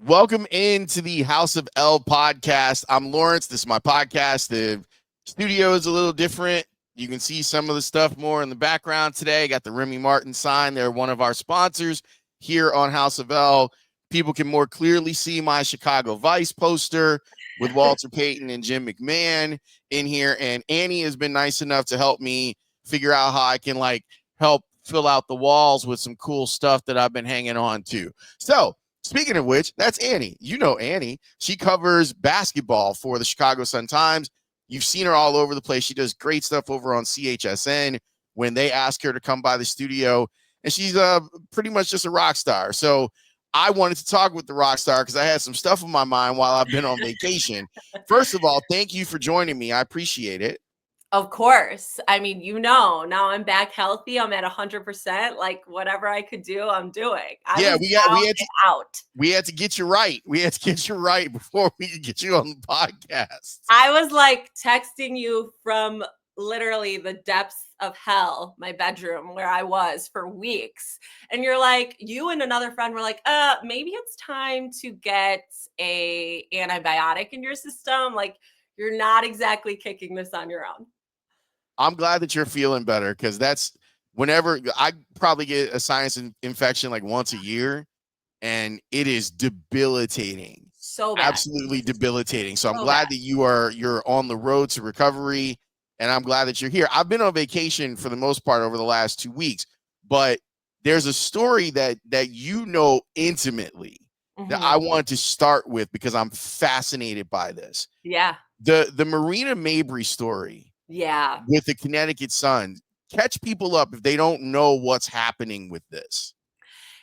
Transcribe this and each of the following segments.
Welcome into the House of L podcast. I'm Lawrence. This is my podcast. The studio is a little different. You can see some of the stuff more in the background today. Got the Remy Martin sign. They're one of our sponsors here on House of L. People can more clearly see my Chicago Vice poster with Walter Payton and Jim McMahon in here. And Annie has been nice enough to help me figure out how I can help fill out the walls with some cool stuff that I've been hanging on to. So, speaking of which, that's Annie. You know Annie. She covers basketball for the Chicago Sun-Times. You've seen her all over the place. She does great stuff over on CHSN when they ask her to come by the studio. And she's pretty much just a rock star. So I wanted to talk with the rock star because I had some stuff in my mind while I've been on vacation. First of all, thank you for joining me. I appreciate it. Of course. I mean, now I'm back healthy. I'm at 100%. Like whatever I could do, I'm doing. We had to get you right. We had to get you right before we could get you on the podcast. I was like texting you from literally the depths of hell, my bedroom where I was for weeks. And you're like, you and another friend were like, maybe it's time to get a antibiotic in your system. Like you're not exactly kicking this on your own. I'm glad that you're feeling better because that's whenever I probably get a sinus infection like once a year and it is debilitating. So bad. Absolutely debilitating. So I'm glad that you're on the road to recovery and I'm glad that you're here. I've been on vacation for the most part over the last 2 weeks, but there's a story that you know intimately that I want to start with because I'm fascinated by this. Yeah. The Marina Mabrey story. Yeah. With the Connecticut Sun. Catch people up if they don't know what's happening with this.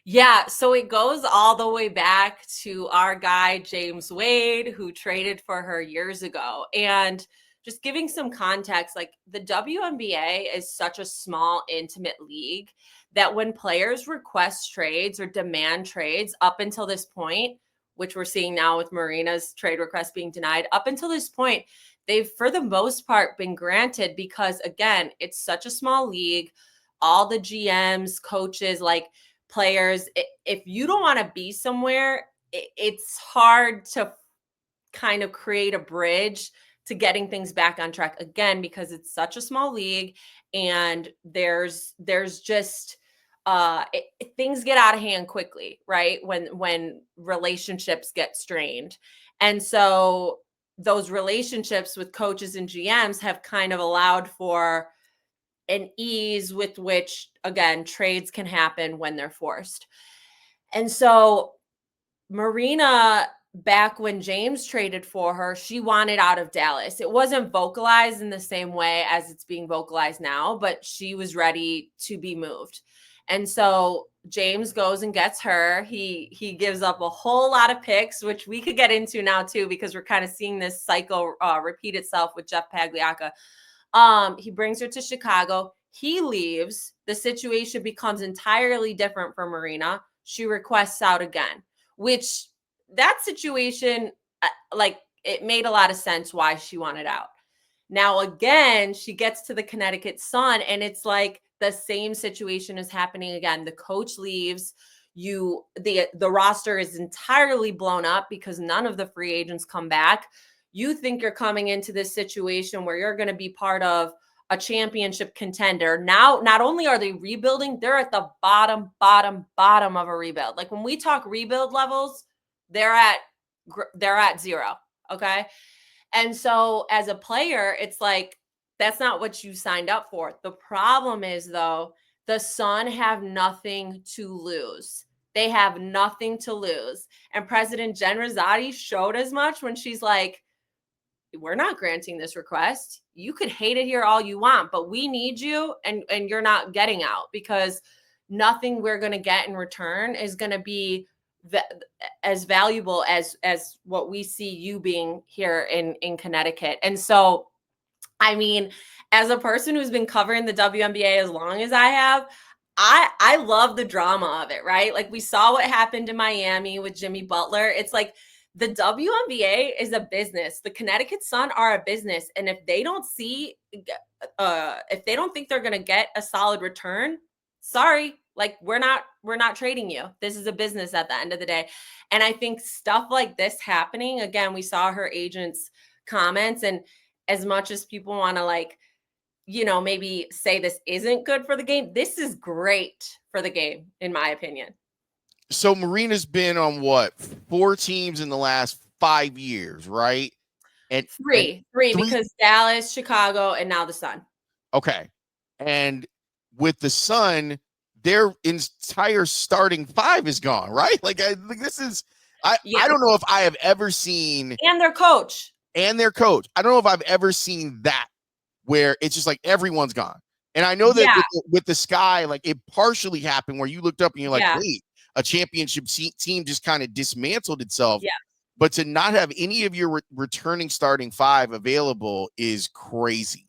Yeah, so it goes all the way back to our guy, James Wade, who traded for her years ago. And just giving some context, like the WNBA is such a small, intimate league that when players request trades or demand trades up until this point, which we're seeing now with Marina's trade request being denied, up until this point, they've for the most part been granted because again, it's such a small league. All the GMs, coaches, like players, if you don't want to be somewhere, it's hard to kind of create a bridge to getting things back on track again, because it's such a small league and there's just things get out of hand quickly, right? When relationships get strained. And so those relationships with coaches and GMs have kind of allowed for an ease with which, again, trades can happen when they're forced. And so Marina, back when James traded for her, she wanted out of Dallas. It wasn't vocalized in the same way as it's being vocalized now, but she was ready to be moved. And so James goes and gets her. He gives up a whole lot of picks, which we could get into now too, because we're kind of seeing this cycle repeat itself with Jeff Pagliacca. He brings her to Chicago. He leaves. The situation becomes entirely different for Marina. She requests out again, which that situation, like it made a lot of sense why she wanted out. Now, again, she gets to the Connecticut Sun and it's like the same situation is happening again. The coach leaves. The roster is entirely blown up because none of the free agents come back. You think you're coming into this situation where you're going to be part of a championship contender. Now, not only are they rebuilding, they're at the bottom of a rebuild. Like when we talk rebuild levels, they're at zero. Okay. And so as a player, it's like, that's not what you signed up for. The problem is though, the Sun have nothing to lose. They have nothing to lose. And President Jen Rosati showed as much when she's like, we're not granting this request. You could hate it here all you want, but we need you and you're not getting out because nothing we're going to get in return is going to be as valuable as what we see you being here in Connecticut. And so, I mean, as a person who's been covering the WNBA as long as I have, I love the drama of it, right? Like we saw what happened in Miami with Jimmy Butler. It's like, the WNBA is a business. The Connecticut Sun are a business. And if they don't see, if they don't think they're going to get a solid return, sorry, Like we're not trading you. This is a business at the end of the day. And I think stuff like this happening, again, we saw her agent's comments, and as much as people want to like, maybe say this isn't good for the game, this is great for the game, in my opinion. So Marina's been on what, 4 teams in the last 5 years, right? And Three, because Dallas, Chicago, and now the Sun. Okay. And with the Sun, their entire starting 5 is gone, right? Like this is I don't know if I have ever seen, and their coach. I don't know if I've ever seen that where it's just like everyone's gone. And I know that with the Sky, like it partially happened where you looked up and you're like, wait, a championship team just kind of dismantled itself. Yeah. But to not have any of your returning starting 5 available is crazy.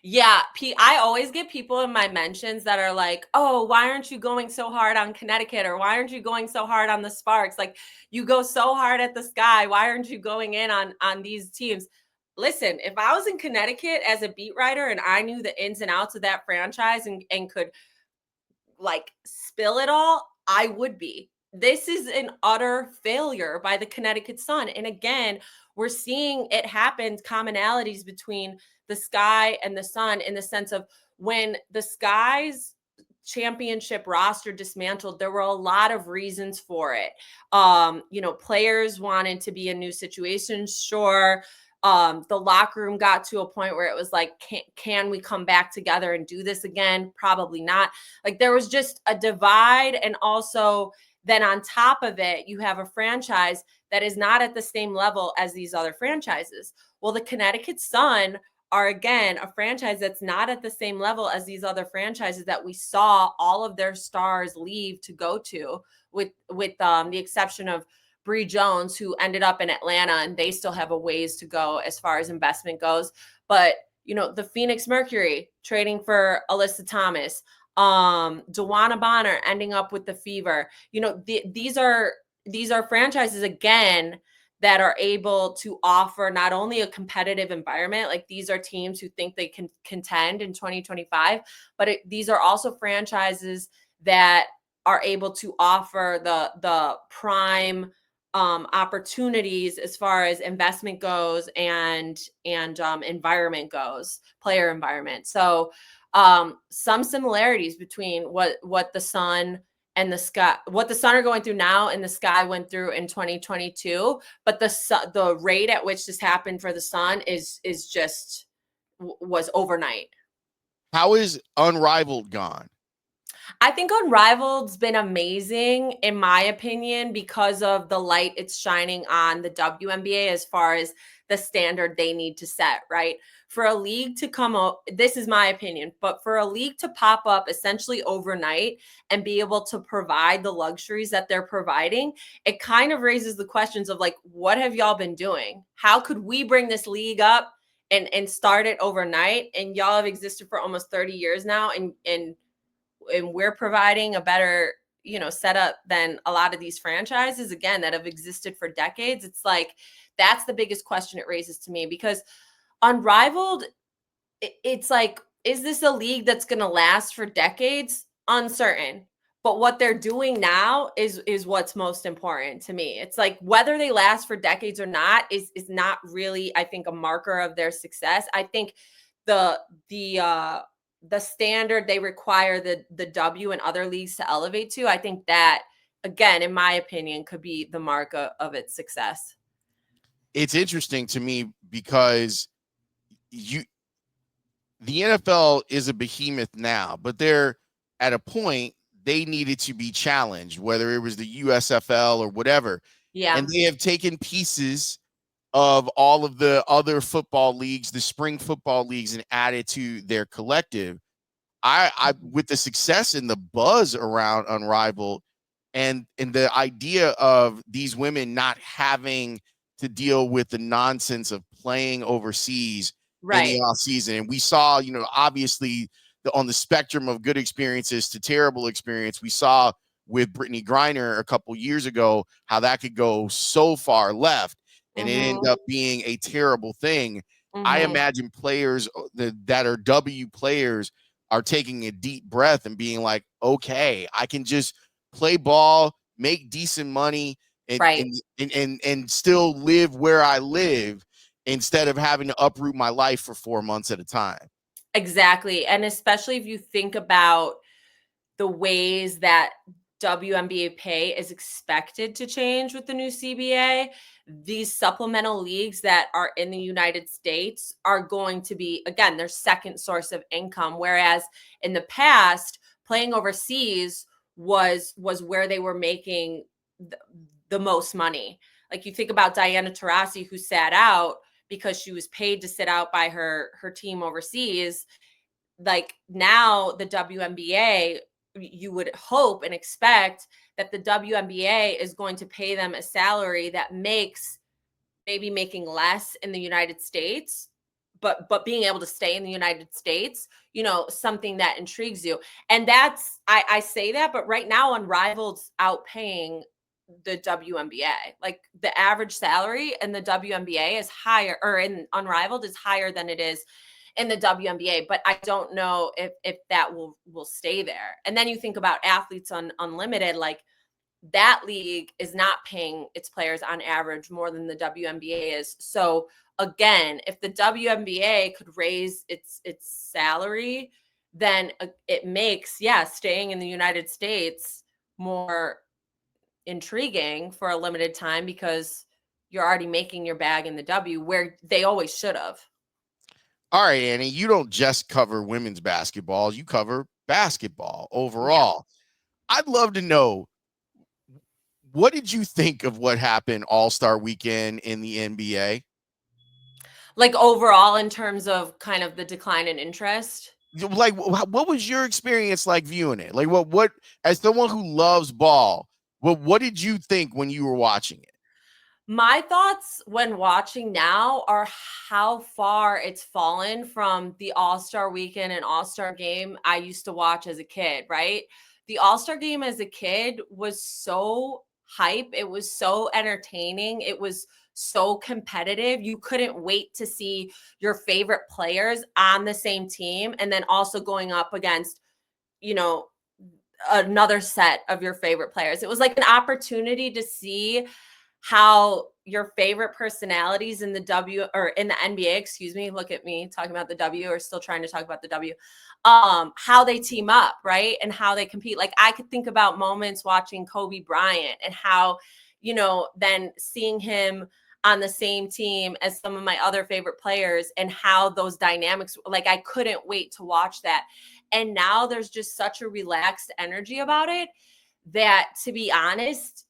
Yeah, I always get people in my mentions that are like, oh, why aren't you going so hard on Connecticut? Or why aren't you going so hard on the Sparks? Like you go so hard at the Sky. Why aren't you going in on these teams? Listen, if I was in Connecticut as a beat writer and I knew the ins and outs of that franchise and could like spill it all, I would be. This is an utter failure by the Connecticut Sun. And again, we're seeing it happen, commonalities between the Sky and the Sun, in the sense of when the Sky's championship roster dismantled, there were a lot of reasons for it. Players wanted to be in new situations, sure. The locker room got to a point where it was like, can we come back together and do this again? Probably not. Like there was just a divide. And also then on top of it, you have a franchise that is not at the same level as these other franchises. Well, the Connecticut Sun are, again, a franchise that's not at the same level as these other franchises that we saw all of their stars leave to go to, with the exception of Bree Jones, who ended up in Atlanta, and they still have a ways to go as far as investment goes. But, the Phoenix Mercury trading for Alyssa Thomas, Dewana Bonner ending up with the Fever. These are franchises, again, that are able to offer not only a competitive environment, like these are teams who think they can contend in 2025, but these are also franchises that are able to offer the prime opportunities as far as investment goes and environment goes, player environment. So some similarities between what the Sun and the Sky, what the Sun are going through now and the Sky went through in 2022, but the rate at which this happened for the Sun was overnight. How is Unrivaled gone? I think Unrivaled's been amazing, in my opinion, because of the light it's shining on the WNBA as far as the standard they need to set, right? For a league to come up, this is my opinion, but for a league to pop up essentially overnight and be able to provide the luxuries that they're providing, it kind of raises the questions of like, what have y'all been doing? How could we bring this league up and start it overnight? And y'all have existed for almost 30 years now, and we're providing a better, setup than a lot of these franchises, again, that have existed for decades. It's like, that's the biggest question it raises to me, because Unrivaled, it's like, is this a league that's going to last for decades? Uncertain. But what they're doing now is what's most important to me. It's like, whether they last for decades or not is not really, I think, a marker of their success. I think the standard they require the W and other leagues to elevate to, I think that, again, in my opinion, could be the mark of its success. It's interesting to me because the NFL is a behemoth now, but they're at a point they needed to be challenged, whether it was the USFL or whatever. Yeah. And they have taken pieces of all of the other football leagues, the spring football leagues, and added to their collective. I with the success and the buzz around Unrivaled and the idea of these women not having to deal with the nonsense of playing overseas in the off season. And we saw, obviously on the spectrum of good experiences to terrible experience, we saw with Brittany Griner a couple years ago how that could go so far left, and it ended up being a terrible thing. I imagine players that are W players are taking a deep breath and being like, okay, I can just play ball, make decent money, Right. and still live where I live instead of having to uproot my life for 4 months at a time. Exactly. And especially if you think about the ways that WNBA pay is expected to change with the new CBA, these supplemental leagues that are in the United States are going to be, again, their second source of income. Whereas in the past, playing overseas was where they were making the most money. Like you think about Diana Taurasi, who sat out because she was paid to sit out by her team overseas. Like now the WNBA, you would hope and expect that the WNBA is going to pay them a salary that makes maybe making less in the United States, but being able to stay in the United States, something that intrigues you. And that's I say that, but right now Unrivaled's outpaying the WNBA. Like the average salary in the WNBA is higher, or in Unrivaled is higher than it is in the WNBA, but I don't know if that will stay there. And then you think about Athletes on Unlimited, like that league is not paying its players on average more than the WNBA is. So again, if the WNBA could raise its salary, then it makes staying in the United States more intriguing for a limited time, because you're already making your bag in the W, where they always should have. All right, Annie, you don't just cover women's basketball, you cover basketball overall. I'd love to know, what did you think of what happened All-Star weekend in the NBA? Like overall, in terms of kind of the decline in interest? Like, what was your experience like viewing it? Like, what as someone who loves ball, what did you think when you were watching it? My thoughts when watching now are how far it's fallen from the All-Star weekend and All-Star game I used to watch as a kid, right? The All-Star game as a kid was so hype. It was so entertaining. It was so competitive. You couldn't wait to see your favorite players on the same team, and then also going up against, another set of your favorite players. It was like an opportunity to see how your favorite personalities in the NBA, excuse me, look at me talking about the W, or still trying to talk about the W, how they team up, right? And how they compete. Like I could think about moments watching Kobe Bryant and how, then seeing him on the same team as some of my other favorite players, and how those dynamics, like I couldn't wait to watch that. And now there's just such a relaxed energy about it that, to be honest,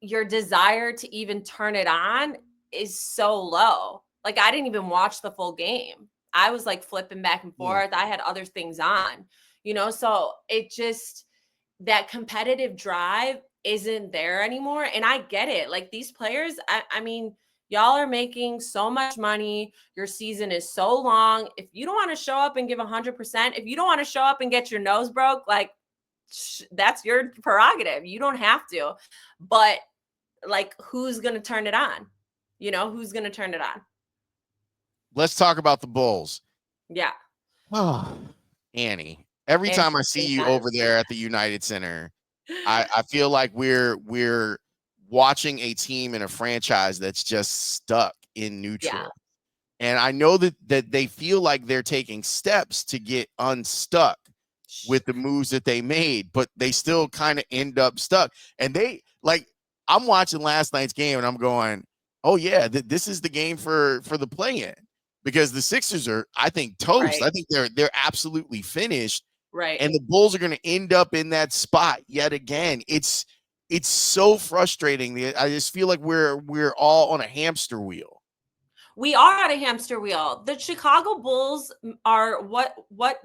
your desire to even turn it on is so low. Like I didn't even watch the full game. I was like flipping back and forth. I had other things on, so it just, that competitive drive isn't there anymore. And I get it. Like these players, I mean, y'all are making so much money. Your season is so long. If you don't want to show up and give 100%, if you don't want to show up and get your nose broke, like that's your prerogative. You don't have to. But like, who's going to turn it on? Who's going to turn it on? Let's talk about the Bulls. Yeah. Oh, Annie, every time I see you over there at the United Center, I feel like we're watching a team and a franchise that's just stuck in neutral. Yeah. And I know that they feel like they're taking steps to get unstuck with the moves that they made, but they still kind of end up stuck. And I'm watching last night's game and I'm going, oh yeah, this is the game for the play-in, because the Sixers are, I think, toast. Right. I think they're absolutely finished. Right. And the Bulls are going to end up in that spot yet again. It's so frustrating. I just feel like we're all on a hamster wheel. We are at a hamster wheel. The Chicago Bulls are, what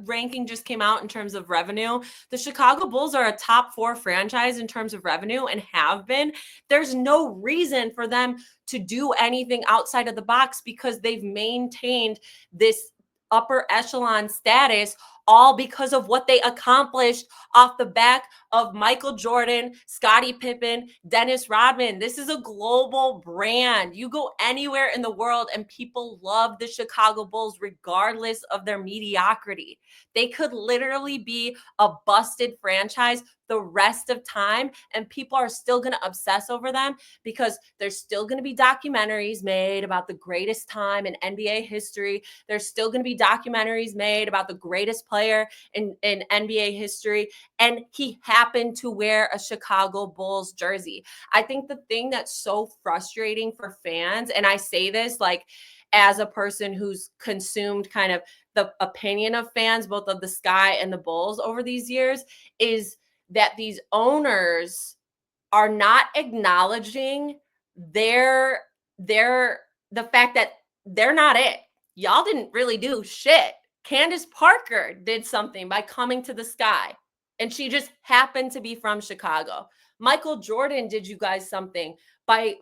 ranking just came out in terms of revenue? The Chicago Bulls are a top 4 franchise in terms of revenue, and have been. There's no reason for them to do anything outside of the box, because they've maintained this upper echelon status all because of what they accomplished off the back of Michael Jordan, Scottie Pippen, Dennis Rodman. This is a global brand. You go anywhere in the world and people love the Chicago Bulls regardless of their mediocrity. They could literally be a busted franchise the rest of time and people are still going to obsess over them because there's still going to be documentaries made about the greatest time in NBA history. There's still going to be documentaries made about the greatest player in NBA history. And he happened to wear a Chicago Bulls jersey. I think the thing that's so frustrating for fans, and I say this like as a person who's consumed kind of the opinion of fans, both of the Sky and the Bulls over these years, is that these owners are not acknowledging their the fact that they're not it. Y'all didn't really do shit. Candace Parker did something by coming to the Sky, and she just happened to be from Chicago. Michael Jordan did you guys something by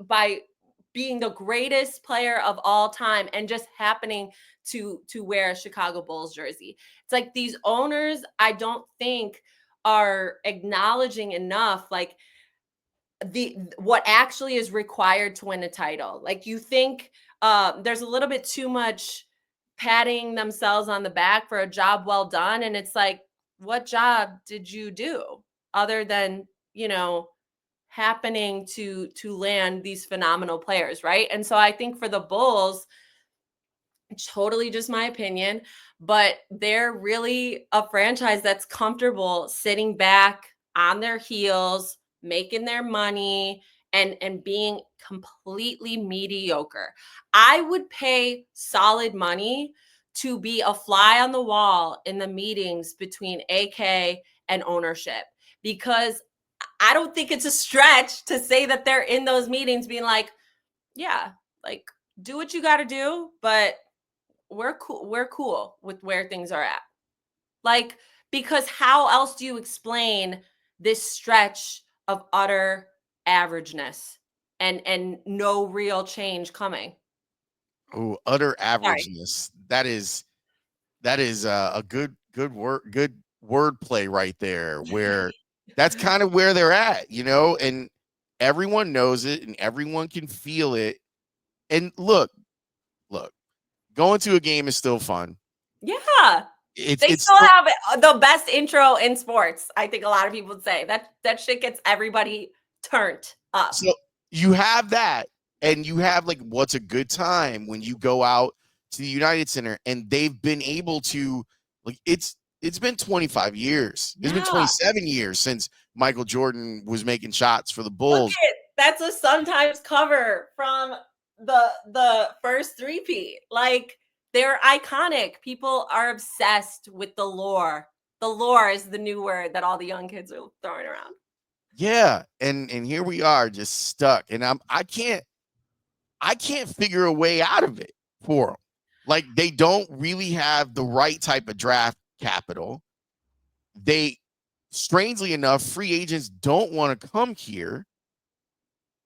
being the greatest player of all time and just happening to wear a Chicago Bulls jersey. It's like these owners, I don't think are acknowledging enough like the what actually is required to win a title. Like you think there's a little bit too much patting themselves on the back for a job well done, and it's like, what job did you do other than happening to land these phenomenal players, right? And so I think for the Bulls, totally just my opinion, but they're really a franchise that's comfortable sitting back on their heels, making their money and being completely mediocre. I would pay solid money to be a fly on the wall in the meetings between AK and ownership because I don't think it's a stretch to say that they're in those meetings being like, yeah, like do what you got to do, but we're cool with where things are at. Like, because how else do you explain this stretch of utter averageness and no real change coming? Oh, utter Sorry. averageness. That is a good wordplay right there. Where that's kind of where they're at, and everyone knows it and everyone can feel it. And look, going to a game is still fun. Yeah. It's They it's still still have the best intro in sports. I think a lot of people would say that shit gets everybody turned up. so you have that, and you have like what's a good time when you go out to the United Center, and they've been able to like it's been 25 years. It's been Yeah. 27 years since Michael Jordan was making shots for the Look Bulls. at that's a sometimes cover from the first three-peat. Like they're iconic. People are obsessed with the lore. The lore is the new word that all the young kids are throwing around. Yeah, and here we are just stuck, and I can't figure a way out of it for them. Like they don't really have the right type of draft capital. They, strangely enough, free agents don't want to come here,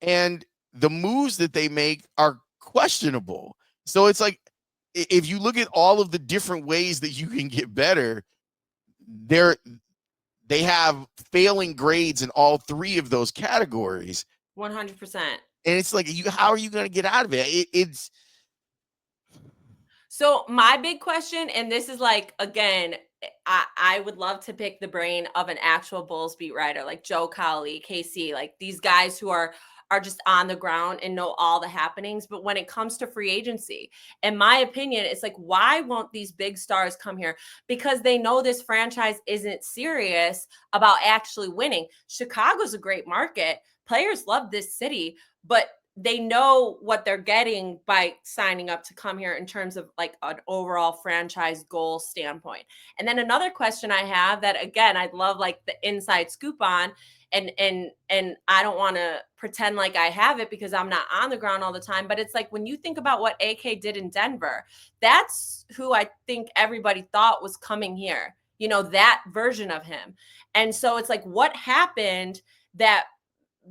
and the moves that they make are questionable. So it's like if you look at all of the different ways that you can get better, they're they have failing grades in all three of those categories. 100%. And it's like, how are you going to get out of it? It's So my big question, and this is like again, I would love to pick the brain of an actual Bulls beat writer like Joe Cowley, KC, like these guys who are just on the ground and know all the happenings. But when it comes to free agency, in my opinion, it's like, why won't these big stars come here? Because they know this franchise isn't serious about actually winning. Chicago's a great market. Players love this city, but they know what they're getting by signing up to come here in terms of like an overall franchise goal standpoint. And then another question I have that again I'd love like the inside scoop on, and I don't want to pretend like I have it because I'm not on the ground all the time, but it's like when you think about what AK did in Denver, that's who I think everybody thought was coming here. That version of him. And so it's like what happened that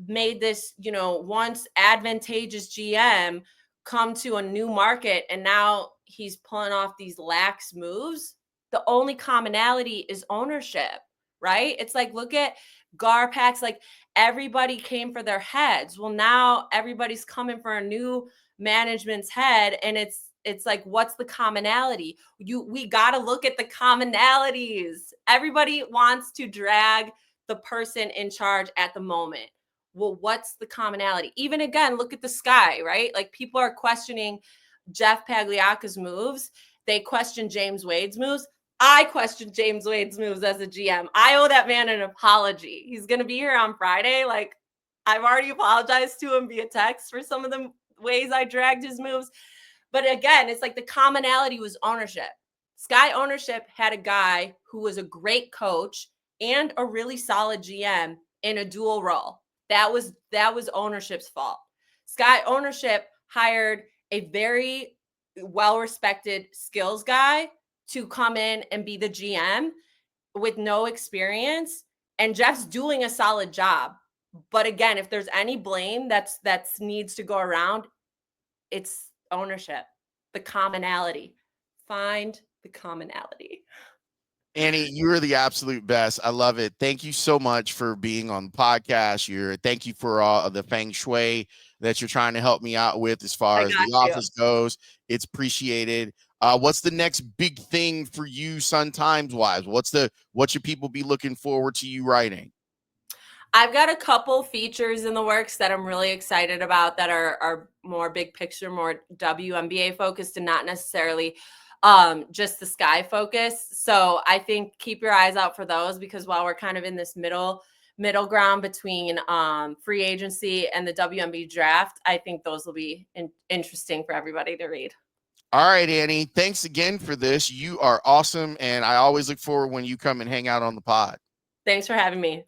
made this, once advantageous GM come to a new market and now he's pulling off these lax moves. the only commonality is ownership, right? It's like, look at Garpax, like everybody came for their heads. Well, now everybody's coming for a new management's head, and it's like, what's the commonality? We got to look at the commonalities. Everybody wants to drag the person in charge at the moment. Well, what's the commonality? Even again, look at the Sky, right? Like, people are questioning Jeff Pagliaca's moves. They question James Wade's moves. I question James Wade's moves as a GM. I owe that man an apology. He's going to be here on Friday. Like, I've already apologized to him via text for some of the ways I dragged his moves. But again, it's like the commonality was ownership. Sky ownership had a guy who was a great coach and a really solid GM in a dual role. That was ownership's fault. Sky ownership hired a very well-respected skills guy to come in and be the GM with no experience. And Jeff's doing a solid job. But again, if there's any blame that's needs to go around, it's ownership, the commonality. Find the commonality. Annie, you're the absolute best. I love it. Thank you so much for being on the podcast. Thank you for all the feng shui that you're trying to help me out with as far as the office goes. It's appreciated. What's the next big thing for you, Sun Times wise? What should people be looking forward to you writing? I've got a couple features in the works that I'm really excited about that are more big picture, more WNBA focused, and not necessarily just the Sky focus. So I think keep your eyes out for those, because while we're kind of in this middle ground between free agency and the WNBA draft, I think those will be interesting for everybody to read. All right, Annie, thanks again for this. You are awesome, and I always look forward when you come and hang out on the pod. Thanks for having me.